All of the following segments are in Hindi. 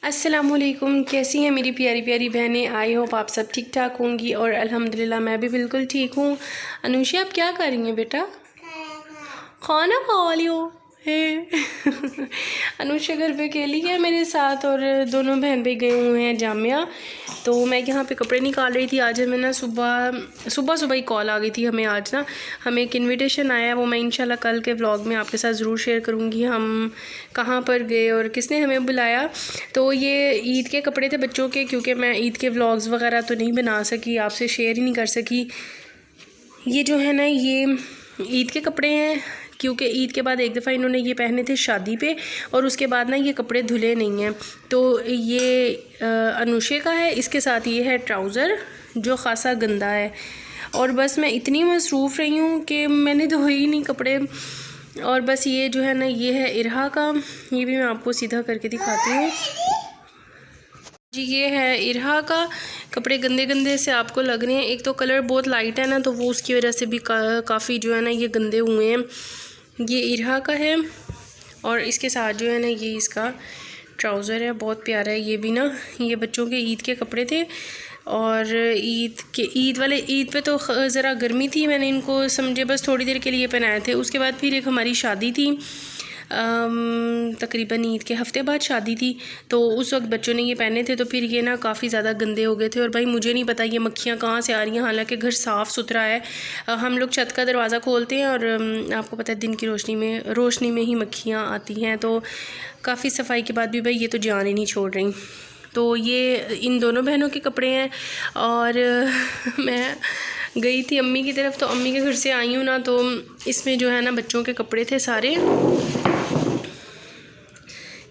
अस्सलामुअलैकुम, कैसी हैं मेरी प्यारी प्यारी बहनें। आई होप आप सब ठीक ठाक होंगी और अल्हम्दुलिल्लाह मैं भी बिल्कुल ठीक हूँ। अनुषा आप क्या कर रही हैं बेटा? खाना खा रही हो है? अनुषा घर पे अकेली है मेरे साथ और दोनों बहन भाई गए हुए हैं जामिया। तो मैं यहाँ पे कपड़े निकाल रही थी। आज हमें ना सुबह ही कॉल आ गई थी हमें। आज ना हमें एक इनविटेशन आया है, वो मैं इंशाल्लाह कल के व्लॉग में आपके साथ ज़रूर शेयर करूँगी हम कहाँ पर गए और किसने हमें बुलाया। तो ये ईद के कपड़े थे बच्चों के, क्योंकि मैं ईद के व्लॉग्स वगैरह तो नहीं बना सकी, आपसे शेयर ही नहीं कर सकी। ये जो है ना ये ईद के कपड़े हैं, क्योंकि ईद के बाद एक दफ़ा इन्होंने ये पहने थे शादी पे और उसके बाद ना ये कपड़े धुले नहीं हैं। तो ये अनुषे का है, इसके साथ ये है ट्राउज़र जो ख़ासा गंदा है। और बस मैं इतनी मसरूफ़ रही हूँ कि मैंने धोए ही नहीं कपड़े। और बस ये जो है ना ये है इरहा का, ये भी मैं आपको सीधा करके दिखाती हूँ जी। ये है इरहा का। कपड़े गंदे गंदे से आपको लग रहे हैं, एक तो कलर बहुत लाइट है ना, तो वो उसकी वजह से भी काफ़ी जो है ना ये गंदे हुए हैं। ये इरहा का है और इसके साथ जो है ना ये इसका ट्राउज़र है, बहुत प्यारा है ये भी ना। ये बच्चों के ईद के कपड़े थे और ईद पे तो ज़रा गर्मी थी, मैंने इनको समझे बस थोड़ी देर के लिए पहनाए थे। उसके बाद फिर एक हमारी शादी थी, तकरीबन ईद के हफ़्ते बाद शादी थी, तो उस वक्त बच्चों ने ये पहने थे। तो फिर ये ना काफ़ी ज़्यादा गंदे हो गए थे और भाई मुझे नहीं पता ये मक्खियाँ कहाँ से आ रही हैं, हालांकि घर साफ़ सुथरा है। हम लोग छत का दरवाज़ा खोलते हैं और आपको पता है दिन की रोशनी में ही मक्खियाँ आती हैं। तो काफ़ी सफाई के बाद भी भाई ये तो जान ही नहीं छोड़ रही। तो ये इन दोनों बहनों के कपड़े हैं और मैं गई थी अम्मी की तरफ, तो अम्मी के घर से आई हूँ ना, तो इसमें जो है ना बच्चों के कपड़े थे सारे।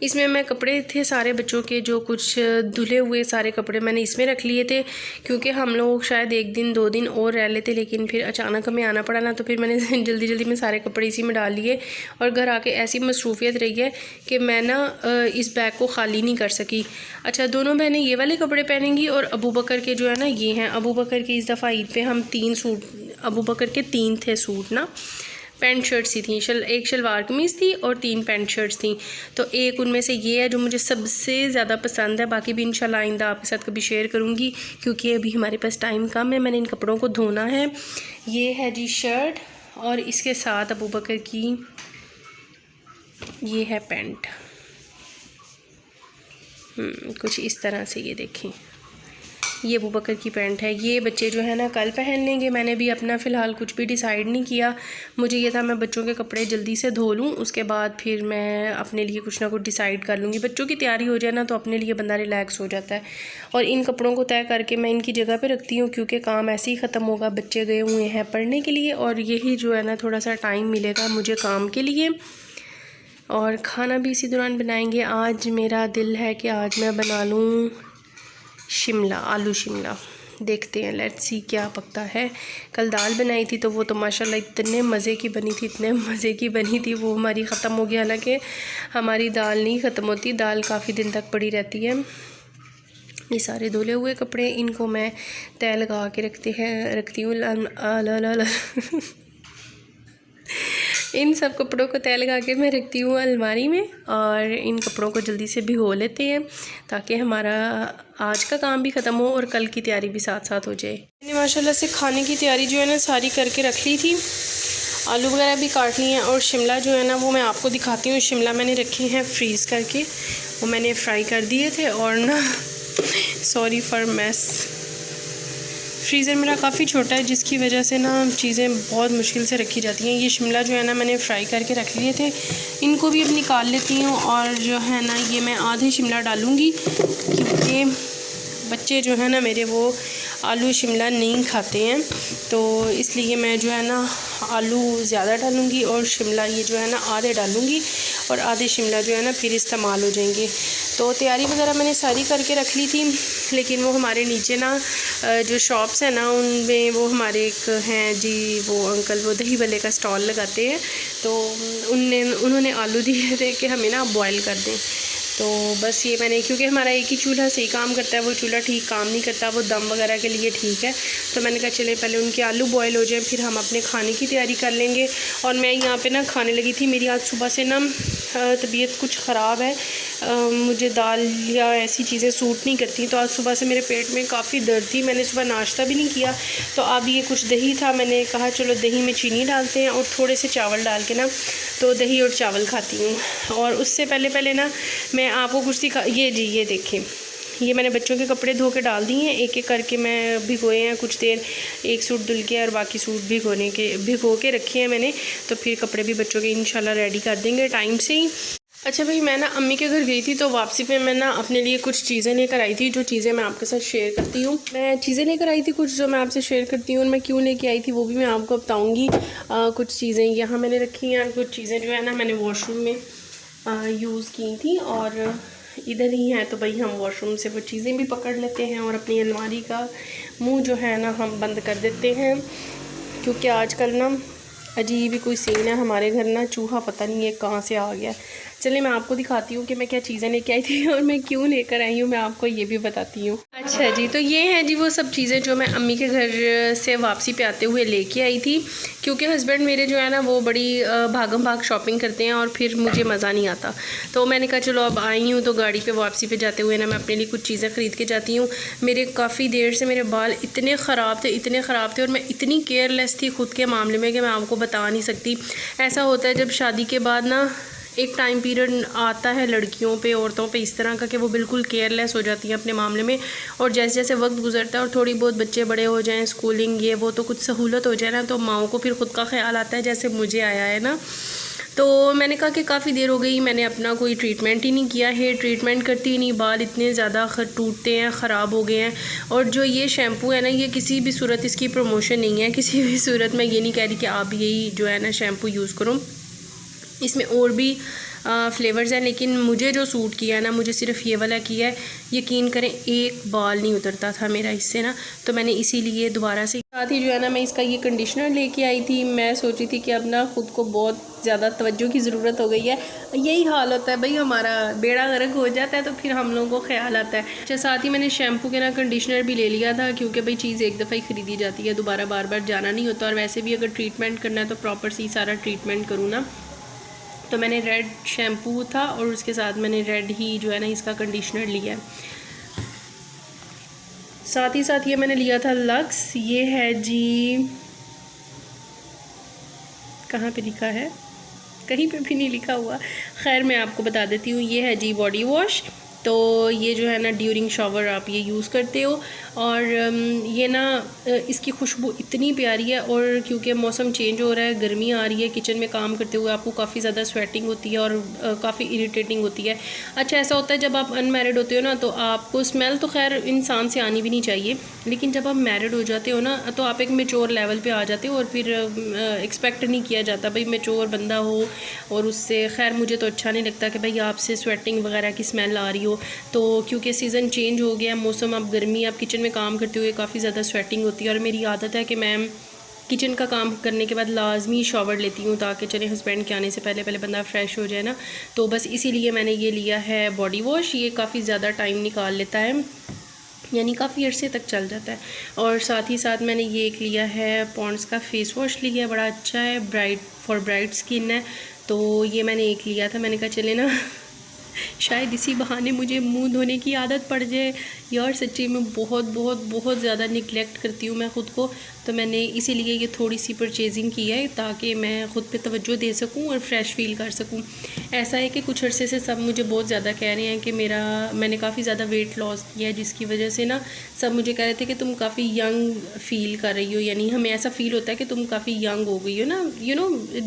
इसमें मैं कपड़े थे सारे बच्चों के, जो कुछ धुले हुए सारे कपड़े मैंने इसमें रख लिए थे, क्योंकि हम लोग शायद 1 दिन 2 दिन और रह लेते, लेकिन फिर अचानक हमें आना पड़ा ना, तो फिर मैंने जल्दी में सारे कपड़े इसी में डाल लिए। और घर आके ऐसी मसरूफियत रही है कि मैं ना इस बैग को ख़ाली नहीं कर सकी। अच्छा, दोनों बहनें ये वाले कपड़े पहनेंगी और अबू बकर के जो है ना ये हैं। अबू बकर के इस दफ़ा ईद पे हम 3 सूट, अबू बकर के 3 थे सूट ना, पैंट शर्ट्स ही थी। एक शलवार कमीज़ थी और 3 पैंट शर्ट्स थी। तो एक उनमें से ये है जो मुझे सबसे ज़्यादा पसंद है। बाकी भी इंशाल्लाह आइंदा आपके साथ कभी शेयर करूँगी, क्योंकि अभी हमारे पास टाइम कम है, मैंने इन कपड़ों को धोना है। ये है जी शर्ट और इसके साथ अबू बकर की ये है पैंट, कुछ इस तरह से। ये देखें, ये अबू बकर की पैंट है। ये बच्चे जो है ना कल पहन लेंगे। मैंने भी अपना फ़िलहाल कुछ भी डिसाइड नहीं किया। मुझे ये था मैं बच्चों के कपड़े जल्दी से धो लूँ, उसके बाद फिर मैं अपने लिए कुछ ना कुछ डिसाइड कर लूँगी। बच्चों की तैयारी हो जाए ना तो अपने लिए बंदा रिलैक्स हो जाता है। और इन कपड़ों को तय करके मैं इनकी जगह पर रखती हूँ, क्योंकि काम ऐसे ही ख़त्म होगा। बच्चे गए हुए हैं पढ़ने के लिए और यही जो है ना थोड़ा सा टाइम मिलेगा मुझे काम के लिए, और खाना भी इसी दौरान बनाएंगे। आज मेरा दिल है कि आज मैं बना लूँ शिमला, आलू शिमला। देखते हैं, लेट्स सी क्या पकता है। कल दाल बनाई थी तो वो तो माशाल्लाह इतने मज़े की बनी थी, इतने मज़े की बनी थी, वो हमारी ख़त्म हो गई। हालांकि हमारी दाल नहीं ख़त्म होती, दाल काफ़ी दिन तक पड़ी रहती है। ये सारे धुले हुए कपड़े, इनको मैं तय लगा के रखती हूँ इन सब कपड़ों को तय लगा के मैं रखती हूँ अलमारी में, और इन कपड़ों को जल्दी से भिगो लेते हैं ताकि हमारा आज का काम भी ख़त्म हो और कल की तैयारी भी साथ साथ हो जाए। मैंने माशाल्लाह से खाने की तैयारी जो है ना सारी करके रख ली थी। आलू वगैरह भी काट लिए हैं और शिमला जो है ना वो मैं आपको दिखाती हूँ। शिमला मैंने रखे हैं फ्रीज़ करके, वो मैंने फ्राई कर दिए थे। और ना सॉरी फॉर मैस, फ्रीज़र मेरा काफ़ी छोटा है जिसकी वजह से ना चीज़ें बहुत मुश्किल से रखी जाती हैं। ये शिमला जो है ना मैंने फ्राई करके रख लिए थे, इनको भी अब निकाल लेती हूँ। और जो है ना ये मैं आधे शिमला डालूँगी, क्योंकि बच्चे जो है ना मेरे वो आलू शिमला नहीं खाते हैं, तो इसलिए मैं जो है ना आलू ज़्यादा डालूँगी और शिमला ये जो है ना आधे डालूँगी, और आधे शिमला जो है ना फिर इस्तेमाल हो जाएंगे। तो तैयारी वगैरह मैंने सारी करके रख ली थी, लेकिन वो हमारे नीचे ना जो शॉप्स हैं ना उनमें वो हमारे एक हैं जी वो अंकल, वो दही भल्ले का स्टॉल लगाते हैं, तो उन्होंने आलू दिए थे कि हमें ना बॉयल कर दें। तो बस ये मैंने, क्योंकि हमारा एक ही चूल्हा सही काम करता है, वो चूल्हा ठीक काम नहीं करता, वो दम वगैरह के लिए ठीक है। तो मैंने कहा चले पहले उनके आलू बॉयल हो जाए, फिर हम अपने खाने की तैयारी कर लेंगे। और मैं यहाँ पे ना खाने लगी थी। मेरी आज सुबह से ना तबीयत कुछ ख़राब है, मुझे दाल या ऐसी चीज़ें सूट नहीं करती। तो आज सुबह से मेरे पेट में काफ़ी दर्द थी, मैंने सुबह नाश्ता भी नहीं किया। तो अब ये कुछ दही था, मैंने कहा चलो दही में चीनी डालते हैं और थोड़े से चावल डाल के ना तो दही और चावल खाती हूँ। और उससे पहले ना मैं आपको कुछ दिखा, ये जी ये देखें, ये मैंने बच्चों के कपड़े धो के डाल दिए हैं, एक एक करके मैं भिगोए हैं कुछ देर, एक सूट धुल के और बाकी सूट भिगो के रखे हैं मैंने। तो फिर कपड़े भी बच्चों के इंशाल्लाह रेडी कर देंगे टाइम से ही। अच्छा भाई, मैं ना अम्मी के घर गई थी, तो वापसी पे मैं ना अपने लिए कुछ चीज़ें लेकर आई थी, जो चीज़ें मैं आपके साथ शेयर करती हूँ। मैं चीज़ें लेकर आई थी कुछ जो मैं आपसे शेयर करती हूँ, और मैं क्यों लेके आई थी वो भी मैं आपको बताऊँगी। कुछ चीज़ें यहाँ मैंने रखी हैं, कुछ चीज़ें जो है ना मैंने वॉशरूम में यूज़ की थी और इधर ही है। तो भाई हम वॉशरूम से वो चीज़ें भी पकड़ लेते हैं और अपनी अलमारी का मुंह जो है ना हम बंद कर देते हैं, क्योंकि आजकल ना अजीब ही कोई सीन है हमारे घर ना, चूहा पता नहीं है कहाँ से आ गया। चलिए मैं आपको दिखाती हूँ कि मैं क्या चीज़ें लेके आई थी और मैं क्यों लेकर आई हूँ, मैं आपको ये भी बताती हूँ। अच्छा जी, तो ये है जी वो सब चीज़ें जो मैं अम्मी के घर से वापसी पे आते हुए लेके आई थी, क्योंकि हस्बैंड मेरे जो है ना वो बड़ी भागम भाग शॉपिंग करते हैं और फिर मुझे मज़ा नहीं आता। तो मैंने कहा चलो अब आई हूँ तो गाड़ी पर वापसी पे जाते हुए ना मैं अपने लिए कुछ चीज़ें ख़रीद के जाती हूँ। मेरे काफ़ी देर से मेरे बाल इतने ख़राब थे और मैं इतनी केयरलेस थी ख़ुद के मामले में कि मैं आपको बता नहीं सकती। ऐसा होता है जब शादी के बाद ना एक टाइम पीरियड आता है लड़कियों पे, औरतों पे इस तरह का कि वो बिल्कुल केयरलेस हो जाती हैं अपने मामले में। और जैसे जैसे वक्त गुजरता है और थोड़ी बहुत बच्चे बड़े हो जाएं, स्कूलिंग ये वो, तो कुछ सहूलत हो जाए ना, तो माओं को फिर ख़ुद का ख्याल आता है, जैसे मुझे आया है ना। तो मैंने कहा कि काफ़ी देर हो गई, मैंने अपना कोई ट्रीटमेंट ही नहीं किया है, ट्रीटमेंट करती ही नहीं, बाल इतने ज़्यादा टूटते हैं, ख़राब हो गए हैं। और जो ये शैम्पू है ना, ये किसी भी सूरत इसकी प्रमोशन नहीं है, किसी भी सूरत मैं ये नहीं कह रही कि आप यही जो है ना शैम्पू यूज़ करो, इसमें और भी फ्लेवर्स हैं, लेकिन मुझे जो सूट किया है ना, मुझे सिर्फ ये वाला किया है। यकीन करें एक बाल नहीं उतरता था मेरा इससे ना, तो मैंने इसीलिए दोबारा से साथ ही जो है ना मैं इसका ये कंडीशनर लेके आई थी। मैं सोची थी कि अब ना ख़ुद को बहुत ज़्यादा तवज्जो की ज़रूरत हो गई है। यही हाल होता है भाई, हमारा बेड़ा गर्क हो जाता है तो फिर हम लोगों को ख्याल आता है। अच्छा, साथ ही मैंने शैम्पू के ना कंडीशनर भी ले लिया था, क्योंकि भाई चीज़ एक दफ़ा ही ख़रीदी जाती है, दोबारा बार बार जाना नहीं होता। और वैसे भी अगर ट्रीटमेंट करना है तो प्रॉपर सी सारा ट्रीटमेंट करूँ ना। तो मैंने रेड शैम्पू था और उसके साथ मैंने रेड ही जो है ना इसका कंडीशनर लिया है। साथ ही साथ ये मैंने लिया था लक्स, ये है जी, कहाँ पे लिखा है, कहीं पे भी नहीं लिखा हुआ, खैर मैं आपको बता देती हूँ। ये है जी बॉडी वॉश, तो ये जो है ना ड्यूरिंग शावर आप ये यूज़ करते हो। और ये ना इसकी खुशबू इतनी प्यारी है, और क्योंकि मौसम चेंज हो रहा है, गर्मी आ रही है, किचन में काम करते हुए आपको काफ़ी ज़्यादा स्वेटिंग होती है और काफ़ी इरिटेटिंग होती है। अच्छा, ऐसा होता है जब आप अनमैरिड होते हो ना, तो आपको स्मेल तो खैर इंसान से आनी भी नहीं चाहिए, लेकिन जब आप मैरिड हो जाते हो ना तो आप एक मेच्योर लेवल पे आ जाते हो और फिर एक्सपेक्ट नहीं किया जाता भाई मेच्योर बंदा हो, और उससे खैर मुझे तो अच्छा नहीं लगता कि भाई आपसे स्वेटिंग वगैरह की स्मेल आ रही हो। तो क्योंकि सीज़न चेंज हो गया, मौसम, अब गर्मी, आप किचन में काम करते हुए काफ़ी ज़्यादा स्वेटिंग होती है। और मेरी आदत है कि मैं किचन का काम करने के बाद लाजमी शावर लेती हूँ, ताकि चले हस्बैंड के आने से पहले बंदा फ़्रेश हो जाए ना। तो बस इसीलिए मैंने ये लिया है बॉडी वॉश। ये काफ़ी ज़्यादा टाइम निकाल लेता है, यानी काफ़ी अरसे तक चल जाता है। और साथ ही साथ मैंने ये एक लिया है पॉन्ड्स का फेस वॉश लिया है, बड़ा अच्छा है, ब्राइट स्किन है। तो ये मैंने एक लिया था, मैंने कहा चले ना शायद इसी बहाने मुझे मुंह धोने की आदत पड़ जाए। यार सच्ची में बहुत ज़्यादा निगलेक्ट करती हूँ मैं ख़ुद को, तो मैंने इसीलिए ये थोड़ी सी परचेजिंग की है, ताकि मैं ख़ुद पे तवज्जो दे सकूँ और फ्रेश फील कर सकूँ। ऐसा है कि कुछ अरसे से सब मुझे बहुत ज़्यादा कह रहे हैं कि मैंने काफ़ी ज़्यादा वेट लॉस किया है, जिसकी वजह से ना सब मुझे कह रहे थे कि तुम काफ़ी यंग फील कर रही हो, यानी हमें ऐसा फ़ील होता है कि तुम काफ़ी यंग हो गई हो ना,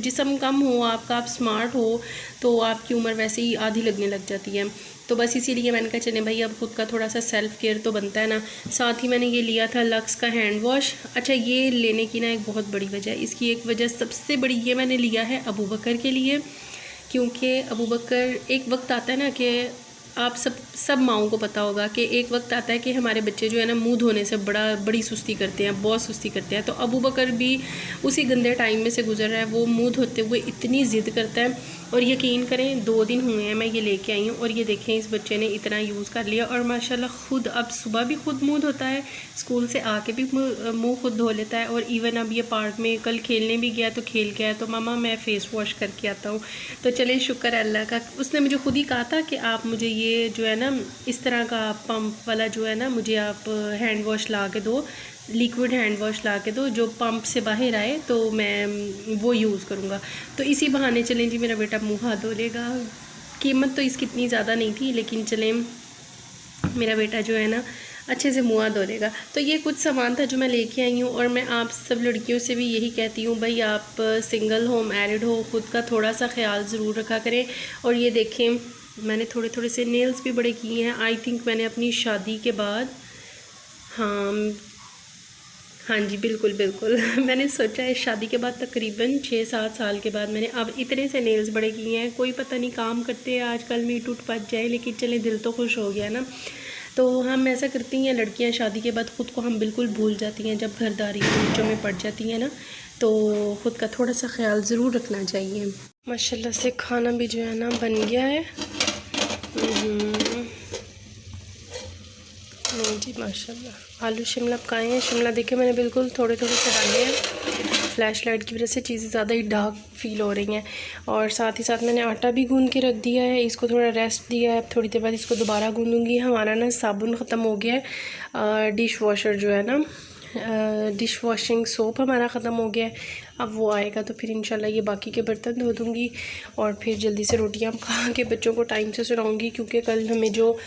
जिस्म कम हो आपका, आप स्मार्ट हो, तो आपकी उम्र वैसे ही आधी लगने लग जाती है। तो बस इसीलिए मैंने कहा चलें भाई अब ख़ुद का थोड़ा सा सेल्फ़ केयर तो बनता है ना। साथ ही मैंने ये लिया था लक्स का हैंड वॉश। अच्छा, ये लेने की ना एक बहुत बड़ी वजह है, इसकी एक वजह सबसे बड़ी ये मैंने लिया है अबू बकर के लिए, क्योंकि अबू बकर एक वक्त आता है ना कि आप सब माओं को पता होगा कि एक वक्त आता है कि हमारे बच्चे जो है ना मुंह धोने से बड़ी सुस्ती करते हैं, बहुत सुस्ती करते हैं। तो अबू बकर भी उसी गंदे टाइम में से गुजर रहा है। वो मुंह धोते हुए इतनी ज़िद करता है, और यकीन करें 2 दिन हुए हैं मैं ये लेके आई हूँ, और ये देखें इस बच्चे ने इतना यूज़ कर लिया। और माशाल्लाह खुद अब सुबह भी खुद मुँह धोता है, स्कूल से आके भी मुँह खुद धो लेता है। और इवन अब ये पार्क में कल खेलने भी गया तो खेल के आया तो मामा मैं फ़ेस वॉश करके आता हूँ। तो चलें शुक्र है अल्लाह का, उसने मुझे खुद ही कहा था कि आप मुझे ये जो है ना इस तरह का पंप वाला जो है ना मुझे आप हैंड वॉश ला के दो, लिक्विड हैंड वॉश ला के दो जो पंप से बाहर आए, तो मैं वो यूज़ करूँगा। तो इसी बहाने चलें जी मेरा बेटा मुँह हाथ धो लेगा। कीमत तो इसकी इतनी ज़्यादा नहीं थी, लेकिन चलें मेरा बेटा जो है ना अच्छे से मुँह हाथ धो लेगा। तो ये कुछ सामान था जो मैं लेके आई हूँ। और मैं आप सब लड़कियों से भी यही कहती हूँ, भाई आप सिंगल हो मैरिड हो, ख़ुद का थोड़ा सा ख्याल ज़रूर रखा करें। और ये देखें मैंने थोड़े थोड़े से नेल्स भी बड़े किए हैं। आई थिंक मैंने अपनी शादी के बाद, हाँ जी बिल्कुल मैंने सोचा है शादी के बाद तकरीबन 6-7 साल के बाद मैंने अब इतने से नेल्स बड़े किए हैं। कोई पता नहीं काम करते हैं आजकल में टूट पच जाए, लेकिन चले दिल तो खुश हो गया ना। तो हम ऐसा करती हैं लड़कियां, शादी के बाद ख़ुद को हम बिल्कुल भूल जाती हैं। जब घरदारी के बच्चों में पड़ जाती हैं ना, तो ख़ुद का थोड़ा सा ख्याल ज़रूर रखना चाहिए। माशाल्लाह से खाना भी जो है ना बन गया है। नहीं जी माशाल्लाह आलू शिमला पकाए हैं। शिमला देखे मैंने बिल्कुल थोड़े थोड़े से डाले हैं, फ्लैश लाइट की वजह से चीज़ें ज़्यादा ही डार्क फील हो रही हैं। और साथ ही साथ मैंने आटा भी गूंद के रख दिया है, इसको थोड़ा रेस्ट दिया है। अब थोड़ी देर बाद इसको दोबारा गूंदूँगी। हमारा ना साबुन ख़त्म हो गया है, डिश वॉशर जो है ना डिश वॉशिंग सोप हमारा ख़त्म हो गया है। अब वो आएगा तो फिर इंशाल्लाह ये बाकी के बर्तन धो दूँगी और फिर जल्दी से रोटियां खा के बच्चों को टाइम से सुलाऊँगी। क्योंकि कल हमें जो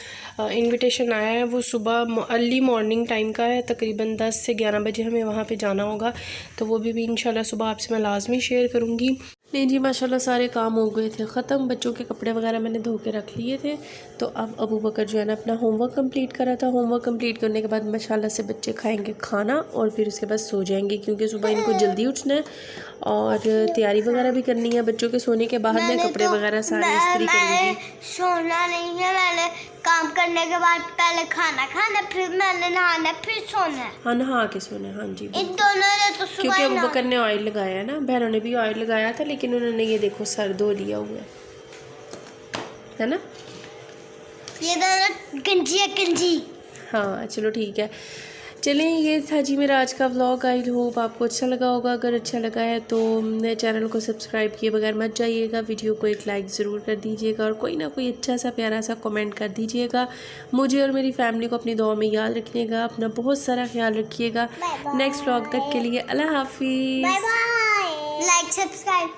इनविटेशन आया है वो सुबह अर्ली मॉर्निंग टाइम का है, तकरीबन 10 से 11 बजे हमें वहाँ पे जाना होगा। तो वो भी इंशाल्लाह सुबह आपसे मैं लाजमी शेयर करूँगी। नहीं जी माशाल्लाह सारे काम हो गए थे ख़त्म। बच्चों के कपड़े वगैरह मैंने धो के रख लिए थे। तो अब अबू बकर जो है ना अपना होमवर्क कंप्लीट करा था। होमवर्क कंप्लीट करने के बाद माशाल्लाह से बच्चे खाएंगे खाना और फिर उसके बाद सो जाएंगे, क्योंकि सुबह इनको जल्दी उठना है और तैयारी वगैरह भी करनी है। बच्चों के सोने के बाद में कपड़े वगैरह सारे इस्त्री करूँगी। सोना नहीं है, मैंने काम करने के बाद पहले खाना खाना, फिर मैंने नहाना, फिर सोना है। हाँ नहा के सोना है। हाँ जी इन दोनों ने तो सुबह, क्योंकि अबू बकर ने ऑयल लगाया है ना, बहनों ने भी ऑयल लगाया था, लेकिन उन्होंने ये देखो सर धो लिया हुआ है ना, ये दोनों गंजी। हाँ चलो ठीक है। चलें ये था जी मेरा आज का व्लॉग। आई होप आपको अच्छा लगा होगा। अगर अच्छा लगा है तो मेरे चैनल को सब्सक्राइब किए बगैर मत जाइएगा। वीडियो को एक लाइक ज़रूर कर दीजिएगा और कोई ना कोई अच्छा सा प्यारा सा कमेंट कर दीजिएगा। मुझे और मेरी फैमिली को अपनी दुआ में याद रखिएगा। अपना बहुत सारा ख्याल रखिएगा। नेक्स्ट व्लॉग तक के लिए अल्लाह हाफिज़। Like subscribe.